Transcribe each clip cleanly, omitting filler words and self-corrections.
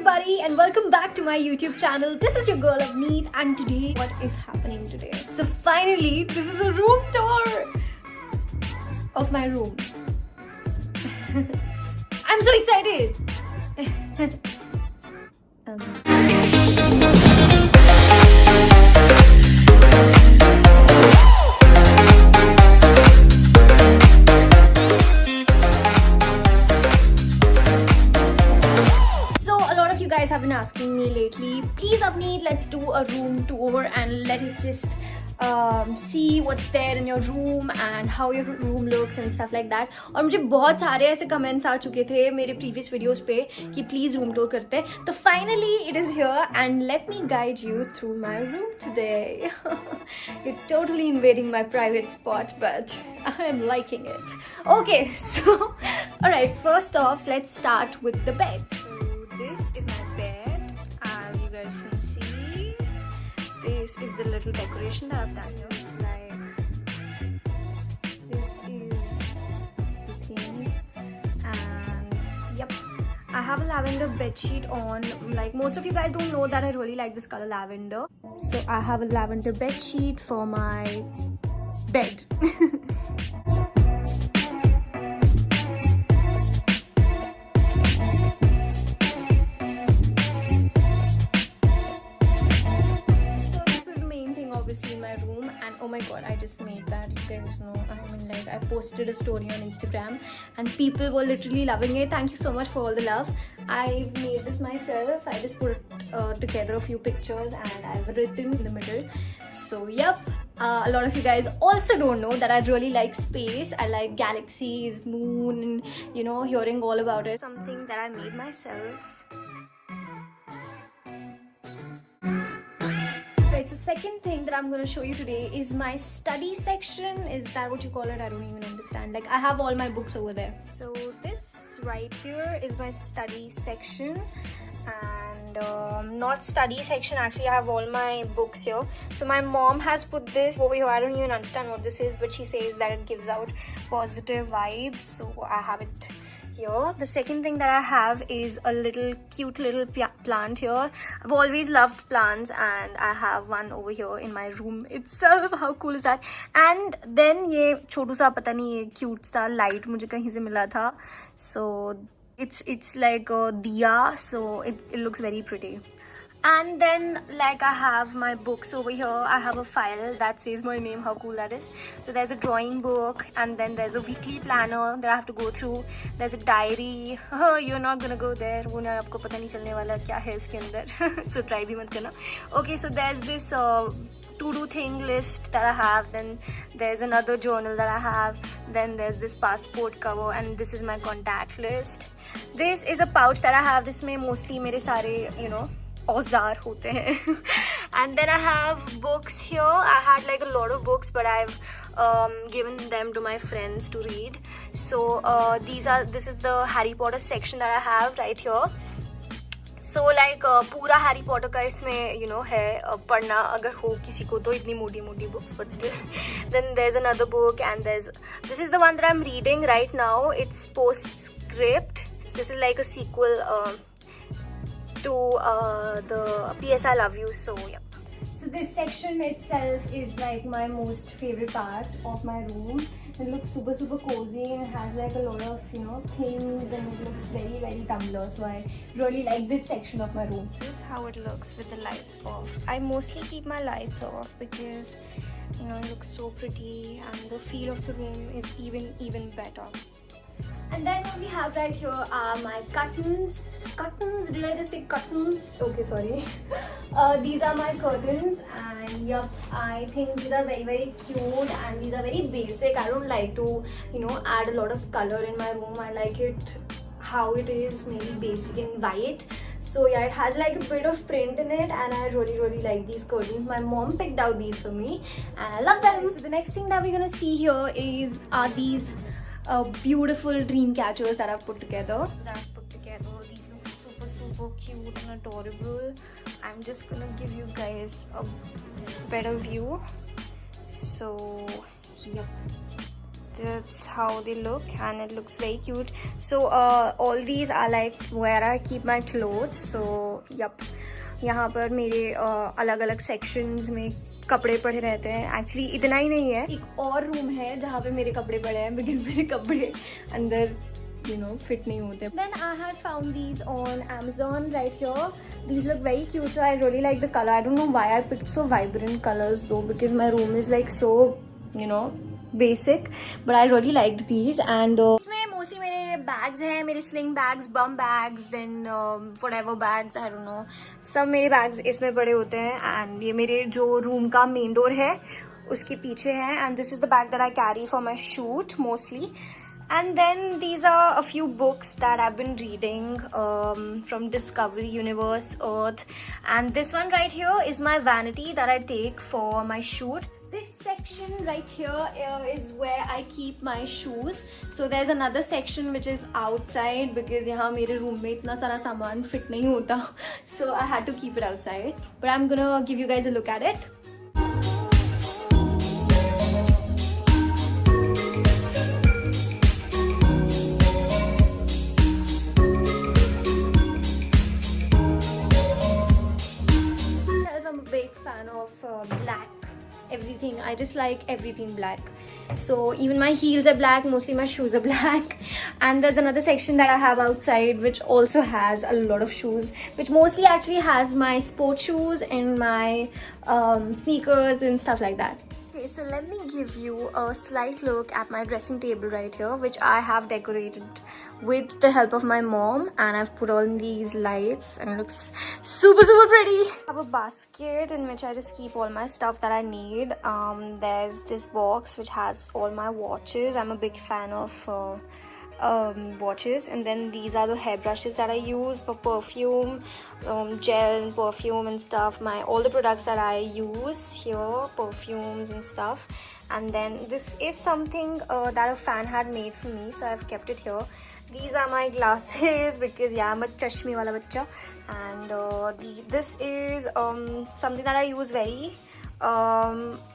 everybody and welcome back to my YouTube channel. This is your girl Avneet and today, what is happening today? So finally, this is a room tour of my room. I'm so excited! Guys have been asking me lately, please Avneet, let's do a room tour and let us just see what's there in your room and how your room looks and stuff like that. और मुझे बहुत सारे ऐसे comments आ चुके थे मेरे previous videos पे कि please room tour करते हैं. तो finally it is here and let me guide you through my room today. You're totally invading my private spot, but I am liking it. Okay, so alright, first off, let's start with the bed. This is my bed, as you guys can see. This is the little decoration that I've done here. Like, this is the theme, and yep, I have a lavender bedsheet on. Like, most of you guys don't know that I really like this color lavender. So I have a lavender bedsheet for my bed. In my room, and oh my god, I just made that, you guys know. I mean, like, I posted a story on Instagram and people were literally loving it. Thank you so much for all the love. I made this myself. I just put together a few pictures and I've written in the middle. So yep, a lot of you guys also don't know that I really like space. I like galaxies, moon, and you know, hearing all about it. Something that I made myself. Right, so second thing that I'm going to show you today is my study section. Is that what you call it? I don't even understand. Like, I have all my books over there. So this right here is my study section, and not study section, actually I have all my books here. So my mom has put this over here. I don't even understand what this is, but she says that it gives out positive vibes, so I have it here. The second thing that I have is a little cute little plant here. I've always loved plants and I have one over here in my room itself. How cool is that? And then ये छोटू सा पता नहीं ये cute सा light मुझे कहीं से मिला था. So it's like a diya, so it looks very pretty. And then, like, I have my books over here. I have a file that says my name. How cool that is. So there's a drawing book, and then there's a weekly planner that I have to go through. There's a diary. You're not gonna go there. वो ना आपको पता नहीं चलने वाला क्या है इसके अंदर. So try भी मत करना. Okay, so there's this to-do thing list that I have. Then there's another journal that I have. Then there's this passport cover, and this is my contact list. This is a pouch that I have. जिसमें mostly मेरे सारे, you know, औजार होते हैं. And then I have books here. I had like a lot of books, but I've given them to my friends to read. So this is the Harry Potter section that I have right here. So like पूरा Harry Potter का इसमें, you know, है पढ़ना अगर हो किसी को तो इतनी मोटी books, but still. Then there's another book, and this is the one that I'm reading right now. It's Postscript. This is like a sequel to the PS I Love You. So yeah, so this section itself is like my most favorite part of my room. It looks super cozy and has like a lot of, you know, things, and it looks very Tumblr. So I really like this section of my room. This is how it looks with the lights off. I mostly keep my lights off because, you know, it looks so pretty and the feel of the room is even better. And then what we have right here are my curtains. Curtains? Did I just say curtains? Okay, sorry. These are my curtains, and yep, I think these are very cute, and these are very basic. I don't like to, you know, add a lot of color in my room. I like it how it is, maybe basic and white. So yeah, it has like a bit of print in it, and I really like these curtains. My mom picked out these for me, and I love them. So the next thing that we're gonna see here are these beautiful dream catchers that I've put together. These look super cute and adorable. I'm just gonna give you guys a better view. So yep, that's how they look, and it looks very cute. So all these are like where I keep my clothes. So yup, यहाँ पर मेरे अलग अलग sections में कपड़े पड़े रहते हैं. एक्चुअली इतना ही नहीं है, एक और रूम है जहाँ पे मेरे कपड़े पड़े हैं, बिकॉज मेरे कपड़े अंदर fit नहीं होते. Then I had found these on Amazon right here. These look very cute, so I really like the color. I don't know why I picked so vibrant colors though, because my room is like so basic, but I really liked these. And इसमें mostly मेरे bags हैं, मेरे sling bags, bum bags, then whatever bags, I don't know, सब मेरे bags इसमें पड़े होते हैं. And ये मेरे जो room का main door है उसके पीछे है. And this is the bag that I carry for my shoot mostly. And then these are a few books that I've been reading from Discovery, Universe, Earth. And this one right here is my vanity that I take for my shoot. This section right here is where I keep my shoes. So there's another section which is outside because यहाँ मेरे room में इतना सारा सामान fit नहीं होता. So I had to keep it outside. But I'm gonna give you guys a look at it. Big fan of black everything. I just like everything black. So even my heels are black, mostly my shoes are black. And there's another section that I have outside which also has a lot of shoes, which mostly actually has my sports shoes and my sneakers and stuff like that. Okay, so let me give you a slight look at my dressing table right here, which I have decorated with the help of my mom, and I've put on these lights and it looks super pretty. I have a basket in which I just keep all my stuff that I need. There's this box which has all my watches. I'm a big fan of watches. And then these are the hairbrushes that I use for perfume, gel and perfume and stuff. All the products that I use here, perfumes and stuff. And then this is something that a fan had made for me, so I've kept it here. These are my glasses because yeah, I'm a chashme wala bachcha. And this is something that I use very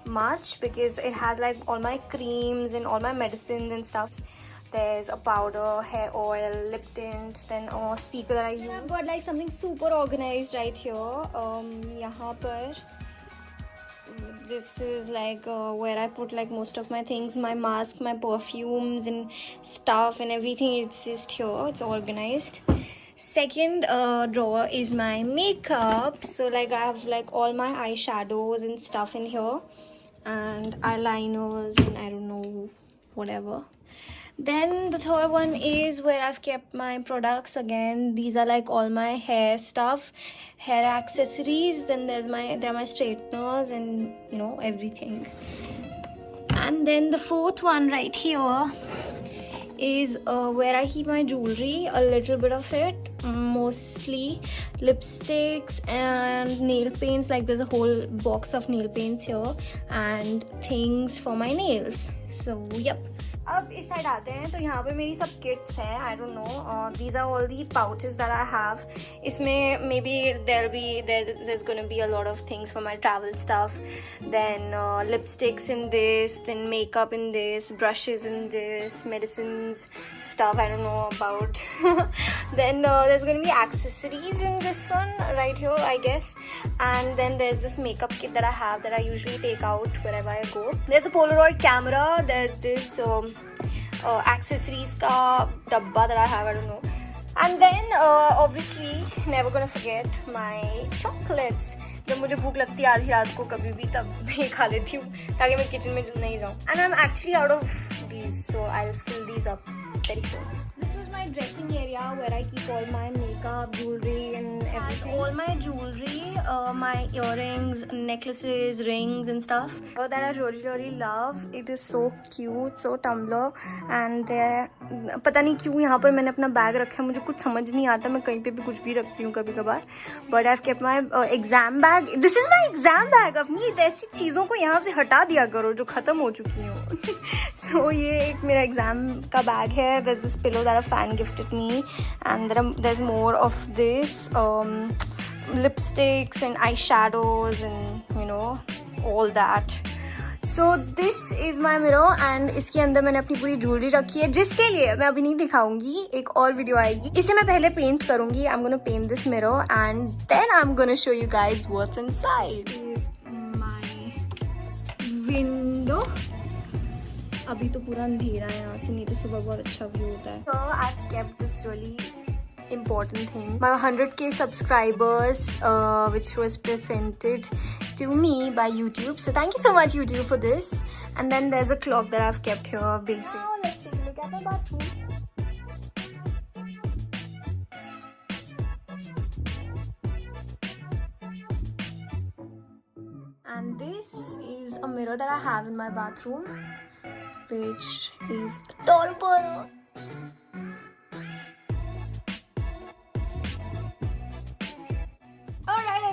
much because it has like all my creams and all my medicines and stuff. There's a powder, hair oil, lip tint, then a speaker that I use. I've got like something super organized right here. Yahan par this is like where I put like most of my things, my mask, my perfumes and stuff and everything. It's just here, it's organized. Second drawer is my makeup. So like I have like all my eyeshadows and stuff in here, and eyeliners and I don't know, whatever. Then the third one is where I've kept my products. Again, these are like all my hair stuff, hair accessories. Then there are my straighteners and everything. And then the fourth one right here is where I keep my jewelry, a little bit of it, mostly lipsticks and nail paints. Like there's a whole box of nail paints here and things for my nails. So yep. अब इस side आते हैं तो यहाँ पे मेरी सब kits हैं. I don't know, these are all the pouches that I have. इसमें maybe there's gonna be a lot of things for my travel stuff. Then lipsticks in this, then makeup in this, brushes in this, medicines stuff I don't know about. Then there's gonna be accessories in this one right here, I guess. And then there's this makeup kit that I have that I usually take out wherever I go. There's a Polaroid camera. There's this accessories ka dabba that I have, I don't know. And then obviously never gonna forget my chocolates. जब मुझे भूख लगती है आधी रात को कभी भी, तब मैं खा लेती हूँ ताकि मैं किचन में नहीं जाऊँ. And I'm actually out of these, so I'll fill these up very soon. This was my dressing area where I keep all my makeup, jewelry and everything. All my jewelry, my earrings, necklaces, rings and stuff that I really love. It is so cute, so Tumblr. And पता नहीं क्यों यहाँ पर मैंने अपना bag रखा है, मुझे कुछ समझ नहीं आता, मैं कहीं पे भी कुछ भी रखती हूँ कभी कभार. But I've kept my exam bag. This is my exam bag. अपनी ऐसी चीज़ों को यहाँ से हटा दिया करो जो ख़त्म हो चुकी हो. So ये एक मेरा एग्ज़ाम का बैग है. There's this pillow that a fan gifted me, and there's more of this lipsticks and eyeshadows and all that. So this is my mirror and इसके अंदर मैंने अपनी पूरी ज्वेलरी रखी है, जिसके लिए मैं अभी नहीं दिखाऊंगी, एक और वीडियो आएगी। इसे मैं पहले पेंट करूंगी। I am gonna paint this mirror and then I am gonna show you guys what's inside my window. अभी तो पूरा अंधेरा है यहाँ से, नहीं तो सुबह बहुत अच्छा व्यू होता है। So I've kept this really important thing, my 100k subscribers, which was presented to me by YouTube. So thank you so much YouTube for this. And then there's a clock that I've kept here basically. Now let's take a look at the bathroom. And this is a mirror that I have in my bathroom, which is adorable.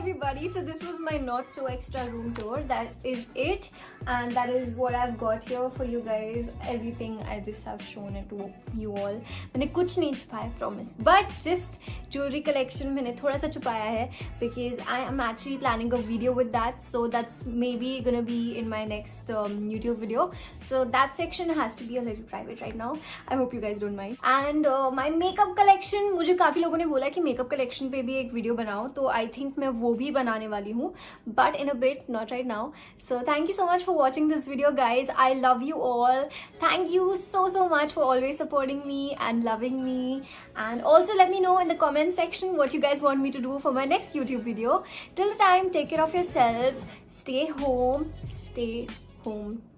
Everybody, so this was my not so extra room tour. That is it, and that is what I've got here for you guys. Everything I just have shown it to you all. मैंने कुछ नहीं छुपाया, promise, but just jewelry collection मैंने थोड़ा सा छुपाया है because I am actually planning a video with that, so that's maybe gonna be in my next YouTube video. So that section has to be a little private right now. I hope you guys don't mind. And my makeup collection, मुझे काफी लोगों ने बोला कि makeup collection पे भी एक video बनाओ, तो I think मैं वो भी बनाने वाली हूँ, but in a bit, not right now. So thank you so much for watching this video guys. I love you all. Thank you so much for always supporting me and loving me, and also let me know in the comment section what you guys want me to do for my next YouTube video. Till the time, take care of yourself, stay home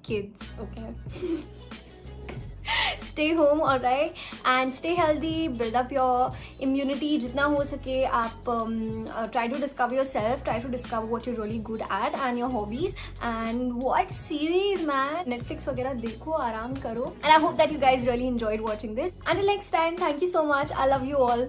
kids, okay? Stay home, alright, and stay healthy, build up your immunity जितना हो सके आप try to discover yourself, try to discover what you're really good at and your hobbies, and watch series man, Netflix वगैरह देखो, आराम करो, and I hope that you guys really enjoyed watching this. Until next time, thank you so much, I love you all.